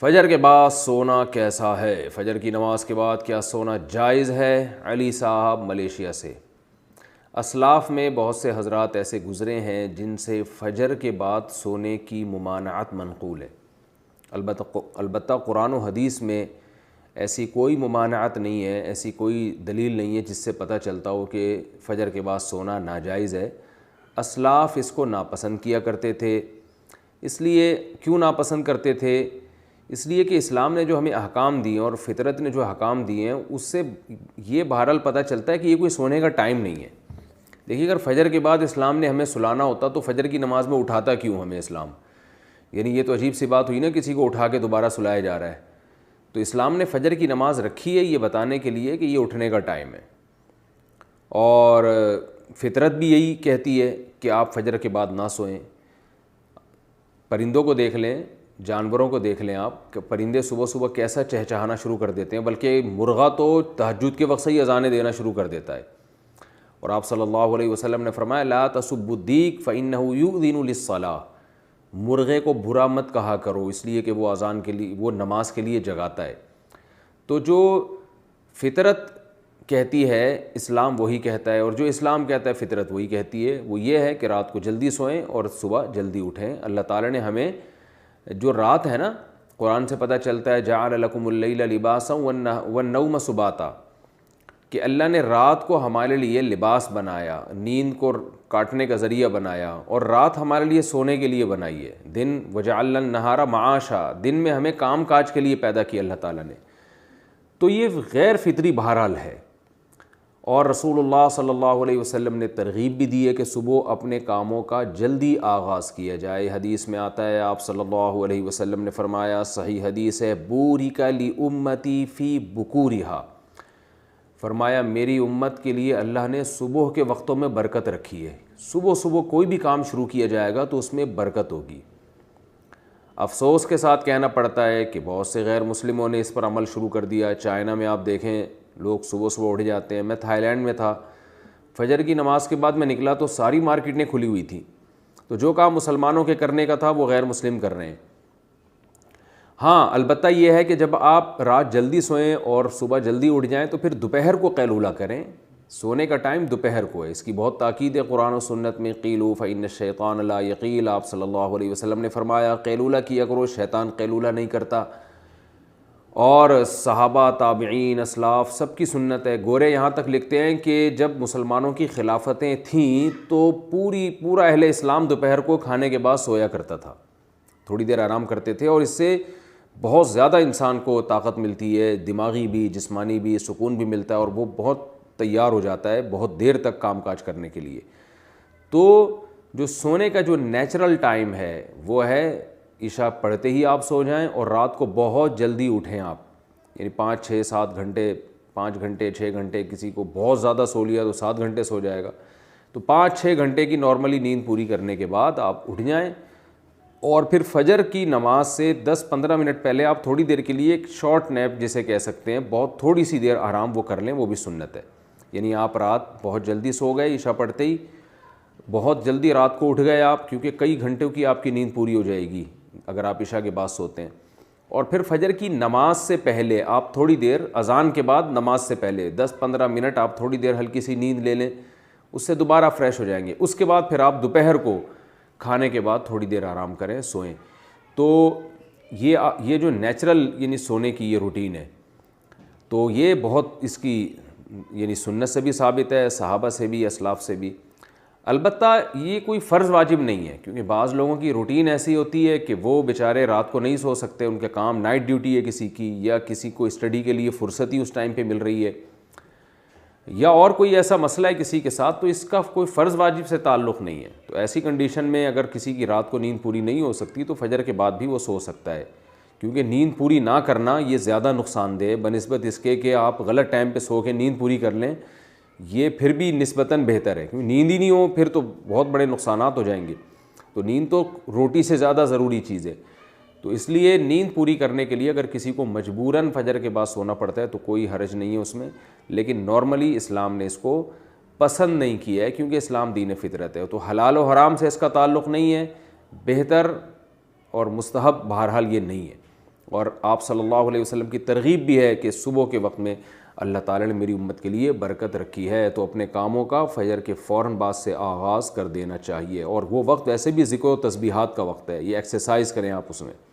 فجر کے بعد سونا کیسا ہے؟ فجر کی نماز کے بعد کیا سونا جائز ہے؟ علی صاحب ملیشیا سے۔ اسلاف میں بہت سے حضرات ایسے گزرے ہیں جن سے فجر کے بعد سونے کی ممانعت منقول ہے۔ البتہ قرآن و حدیث میں ایسی کوئی ممانعت نہیں ہے، ایسی کوئی دلیل نہیں ہے جس سے پتہ چلتا ہو کہ فجر کے بعد سونا ناجائز ہے۔ اسلاف اس کو ناپسند کیا کرتے تھے۔ اس لیے کیوں ناپسند کرتے تھے؟ اس لیے کہ اسلام نے جو ہمیں احکام دیے اور فطرت نے جو احکام دیے ہیں اس سے یہ بہرحال پتہ چلتا ہے کہ یہ کوئی سونے کا ٹائم نہیں ہے۔ دیکھیے اگر فجر کے بعد اسلام نے ہمیں سلانا ہوتا تو فجر کی نماز میں اٹھاتا کیوں ہمیں اسلام؟ یعنی یہ تو عجیب سی بات ہوئی نا، کسی کو اٹھا کے دوبارہ سلایا جا رہا ہے۔ تو اسلام نے فجر کی نماز رکھی ہے یہ بتانے کے لیے کہ یہ اٹھنے کا ٹائم ہے، اور فطرت بھی یہی کہتی ہے کہ آپ فجر کے بعد نہ سوئیں۔ پرندوں کو دیکھ لیں، جانوروں کو دیکھ لیں آپ کہ پرندے صبح صبح کیسا چہچہانا شروع کر دیتے ہیں، بلکہ مرغا تو تہجد کے وقت سے ہی اذانیں دینا شروع کر دیتا ہے۔ اور آپ صلی اللہ علیہ وسلم نے فرمایا لا تسبوا الدیک فإنہ یؤذن للصلاۃ، مرغے کو برا مت کہا کرو اس لیے کہ وہ اذان کے لیے، وہ نماز کے لیے جگاتا ہے۔ تو جو فطرت کہتی ہے اسلام وہی کہتا ہے، اور جو اسلام کہتا ہے فطرت وہی کہتی ہے۔ وہ یہ ہے کہ رات کو جلدی سوئیں اور صبح جلدی اٹھیں۔ اللہ تعالیٰ نے ہمیں جو رات ہے نا، قرآن سے پتہ چلتا ہے جعل لکم اللیل لباسا والنوم سباتا، کہ اللہ نے رات کو ہمارے لیے لباس بنایا، نیند کو کاٹنے کا ذریعہ بنایا، اور رات ہمارے لیے سونے کے لیے بنائی ہے۔ دن وجعلنا النہار معاشا، دن میں ہمیں کام کاج کے لیے پیدا کیا اللہ تعالیٰ نے۔ تو یہ غیر فطری بہرحال ہے، اور رسول اللہ صلی اللہ علیہ وسلم نے ترغیب بھی دی ہے کہ صبح اپنے کاموں کا جلدی آغاز کیا جائے۔ حدیث میں آتا ہے، آپ صلی اللہ علیہ وسلم نے فرمایا، صحیح حدیث ہے، بورک لامتی فی بکورہا، فرمایا میری امت کے لیے اللہ نے صبح کے وقتوں میں برکت رکھی ہے۔ صبح صبح کوئی بھی کام شروع کیا جائے گا تو اس میں برکت ہوگی۔ افسوس کے ساتھ کہنا پڑتا ہے کہ بہت سے غیر مسلموں نے اس پر عمل شروع کر دیا۔ چائنا میں آپ دیکھیں لوگ صبح صبح اٹھ جاتے ہیں۔ میں تھائی لینڈ میں تھا، فجر کی نماز کے بعد میں نکلا تو ساری مارکیٹیں کھلی ہوئی تھیں، تو جو کام مسلمانوں کے کرنے کا تھا وہ غیر مسلم کر رہے ہیں۔ ہاں البتہ یہ ہے کہ جب آپ رات جلدی سوئیں اور صبح جلدی اٹھ جائیں تو پھر دوپہر کو قیلولہ کریں۔ سونے کا ٹائم دوپہر کو ہے، اس کی بہت تاکید ہے قرآن و سنت میں۔ قیلوا فإن الشیطان لا یقیل، آپ صلی اللہ علیہ وسلم نے فرمایا قیلولہ کیا کرو، شیطان قیلولہ نہیں کرتا۔ اور صحابہ، تابعین، اسلاف سب کی سنت ہے۔ گورے یہاں تک لکھتے ہیں کہ جب مسلمانوں کی خلافتیں تھیں تو پورا اہل اسلام دوپہر کو کھانے کے بعد سویا کرتا تھا، تھوڑی دیر آرام کرتے تھے، اور اس سے بہت زیادہ انسان کو طاقت ملتی ہے، دماغی بھی جسمانی بھی سکون بھی ملتا ہے، اور وہ بہت تیار ہو جاتا ہے بہت دیر تک کام کاج کرنے کے لیے۔ تو جو سونے کا جو نیچرل ٹائم ہے وہ ہے عشاء پڑھتے ہی آپ سو جائیں، اور رات کو بہت جلدی اٹھیں آپ، یعنی 5 6 7 گھنٹے، 5 گھنٹے 6 گھنٹے، کسی کو بہت زیادہ سو لیا تو 7 گھنٹے سو جائے گا، تو 5 6 گھنٹے کی نارملی نیند پوری کرنے کے بعد آپ اٹھ جائیں، اور پھر فجر کی نماز سے 10 15 منٹ پہلے آپ تھوڑی دیر کے لیے ایک شارٹ نیپ جسے کہہ سکتے ہیں، بہت تھوڑی سی دیر آرام وہ کر لیں، وہ بھی سنت ہے۔ یعنی آپ رات بہت جلدی سو گئے عشاء پڑھتے ہی، بہت جلدی رات کو اٹھ گئے آپ، کیونکہ کئی گھنٹوں کی آپ کی نیند پوری ہو جائے گی اگر آپ عشاء کے بعد سوتے ہیں، اور پھر فجر کی نماز سے پہلے آپ تھوڑی دیر، اذان کے بعد نماز سے پہلے 10 15 منٹ آپ تھوڑی دیر ہلکی سی نیند لے لیں، اس سے دوبارہ فریش ہو جائیں گے۔ اس کے بعد پھر آپ دوپہر کو کھانے کے بعد تھوڑی دیر آرام کریں، سوئیں۔ تو یہ جو نیچرل یعنی سونے کی یہ روٹین ہے، تو یہ بہت اس کی یعنی سنت سے بھی ثابت ہے، صحابہ سے بھی، اسلاف سے بھی۔ البتہ یہ کوئی فرض واجب نہیں ہے، کیونکہ بعض لوگوں کی روٹین ایسی ہوتی ہے کہ وہ بیچارے رات کو نہیں سو سکتے، ان کے کام نائٹ ڈیوٹی ہے کسی کی، یا کسی کو اسٹڈی کے لیے فرصت ہی اس ٹائم پہ مل رہی ہے، یا اور کوئی ایسا مسئلہ ہے کسی کے ساتھ، تو اس کا کوئی فرض واجب سے تعلق نہیں ہے۔ تو ایسی کنڈیشن میں اگر کسی کی رات کو نیند پوری نہیں ہو سکتی تو فجر کے بعد بھی وہ سو سکتا ہے، کیونکہ نیند پوری نہ کرنا یہ زیادہ نقصان دہ بنسبت اس کے کہ آپ غلط ٹائم پہ سو کے نیند پوری کر لیں، یہ پھر بھی نسبتاً بہتر ہے، کیونکہ نیند ہی نہیں ہو پھر تو بہت بڑے نقصانات ہو جائیں گے۔ تو نیند تو روٹی سے زیادہ ضروری چیز ہے، تو اس لیے نیند پوری کرنے کے لیے اگر کسی کو مجبوراً فجر کے بعد سونا پڑتا ہے تو کوئی حرج نہیں ہے اس میں، لیکن نارملی اسلام نے اس کو پسند نہیں کیا ہے، کیونکہ اسلام دین فطرت ہے۔ تو حلال و حرام سے اس کا تعلق نہیں ہے، بہتر اور مستحب بہرحال یہ نہیں ہے۔ اور آپ صلی اللہ علیہ وسلم کی ترغیب بھی ہے کہ صبح کے وقت میں اللہ تعالیٰ نے میری امت کے لیے برکت رکھی ہے، تو اپنے کاموں کا فجر کے فوراً بعد سے آغاز کر دینا چاہیے۔ اور وہ وقت ویسے بھی ذکر و تسبیحات کا وقت ہے، یہ ایکسرسائز کریں آپ اس میں۔